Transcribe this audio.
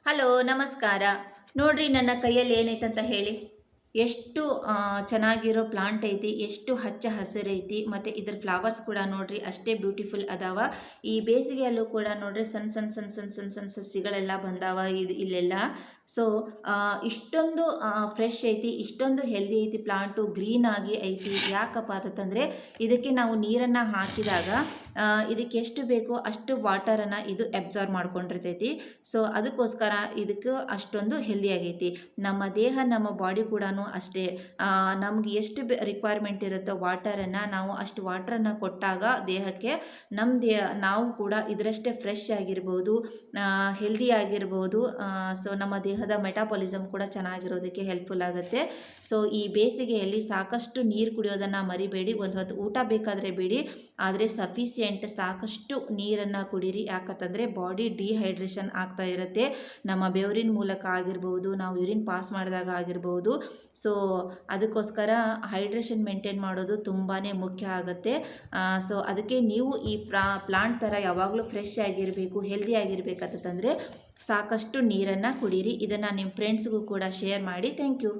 Hello ನಮಸ್ಕಾರ. ನೋಡ್ರಿ ನನ್ನ ಕೈಯಲ್ಲಿ ಏನೈತೆ ಅಂತ ಹೇಳಿ. ಎಷ್ಟು ಚೆನ್ನಾಗಿರೋ ಪ್ಲಾಂಟ್ ಐತಿ, ಎಷ್ಟು ಹಚ್ಚ ಹಸಿರೈತಿ. ಮತ್ತು ಇದ್ರ ಫ್ಲವರ್ಸ್ ಕೂಡ ನೋಡ್ರಿ ಅಷ್ಟೇ ಬ್ಯೂಟಿಫುಲ್ ಅದಾವ. ಈ ಬೇಸಿಗೆಯಲ್ಲೂ ಕೂಡ ನೋಡ್ರಿ ಸಣ್ಣ ಸಣ್ಣ ಸಣ್ಣ ಸಣ್ಣ ಸಣ್ಣ ಸಣ್ಣ ಸಸಿಗಳೆಲ್ಲ ಬಂದಾವ ಇಲ್ಲೆಲ್ಲ. ಸೊ ಇಷ್ಟೊಂದು ಫ್ರೆಶ್ ಐತಿ, ಇಷ್ಟೊಂದು ಹೆಲ್ದಿ ಐತಿ, ಪ್ಲಾಂಟು ಗ್ರೀನ್ ಆಗಿ ಐತಿ. ಯಾಕಪ್ಪ ಅಂತಂದರೆ ಇದಕ್ಕೆ ನಾವು ನೀರನ್ನು ಹಾಕಿದಾಗ ಇದಕ್ಕೆ ಎಷ್ಟು ಬೇಕೋ ಅಷ್ಟು ವಾಟರನ್ನು ಇದು ಅಬ್ಸಾರ್ವ್ ಮಾಡ್ಕೊಂಡಿರ್ತೈತಿ. ಸೊ ಅದಕ್ಕೋಸ್ಕರ ಇದಕ್ಕೆ ಅಷ್ಟೊಂದು ಹೆಲ್ದಿ ಆಗೈತಿ. ನಮ್ಮ ದೇಹ, ನಮ್ಮ ಬಾಡಿ ಕೂಡ ಅಷ್ಟೇ. ನಮ್ಗೆ ಎಷ್ಟು ರಿಕ್ವೈರ್ಮೆಂಟ್ ಇರುತ್ತೋ ವಾಟರನ್ನು ನಾವು ಅಷ್ಟು ವಾಟರನ್ನು ಕೊಟ್ಟಾಗ ದೇಹಕ್ಕೆ ನಾವು ಕೂಡ ಇದರಷ್ಟೇ ಫ್ರೆಶ್ ಆಗಿರ್ಬೋದು, ಹೆಲ್ದಿ ಆಗಿರ್ಬೋದು. ಸೊ ನಮ್ಮ ದೇಹದ ಮೆಟಾಬಾಲಿಸಮ್ ಕೂಡ ಚೆನ್ನಾಗಿರೋದಕ್ಕೆ ಹೆಲ್ಪ್ಫುಲ್ ಆಗುತ್ತೆ. ಸೊ ಈ ಬೇಸಿಗೆಯಲ್ಲಿ ಸಾಕಷ್ಟು ನೀರು ಕುಡಿಯೋದನ್ನು ಮರಿಬೇಡಿ. ಒಂದು ಹೊತ್ತು ಊಟ ಬೇಕಾದರೆ ಬೇಡಿ, ಆದರೆ ಸಫಿಸಿಯೆಂಟ್ ಸಾಕಷ್ಟು ನೀರನ್ನು ಕುಡೀರಿ. ಯಾಕಂತಂದರೆ ಬಾಡಿ ಡಿಹೈಡ್ರೇಷನ್ ಆಗ್ತಾ ಇರುತ್ತೆ. ನಮ್ಮ ಬೆವರಿನ ಮೂಲಕ ಆಗಿರ್ಬೋದು, ನಾವು ಯೂರಿನ್ ಪಾಸ್ ಮಾಡಿದಾಗ ಆಗಿರ್ಬೋದು. ಸೊ ಅದಕ್ಕೋಸ್ಕರ ಹೈಡ್ರೇಷನ್ ಮೇಂಟೈನ್ ಮಾಡೋದು ತುಂಬಾ ಮುಖ್ಯ ಆಗುತ್ತೆ. ಸೊ ಅದಕ್ಕೆ ನೀವು ಈ ಪ್ಲಾಂಟ್ ಥರ ಯಾವಾಗಲೂ ಫ್ರೆಶ್ ಆಗಿರಬೇಕು, ಹೆಲ್ದಿ ಆಗಿರಬೇಕಂತಂದರೆ ಸಾಕಷ್ಟು ನೀರನ್ನು ಕುಡೀರಿ. ಇದನ್ನು ನಿಮ್ಮ ಫ್ರೆಂಡ್ಸ್ಗೂ ಕೂಡ ಶೇರ್ ಮಾಡಿ. Thank you.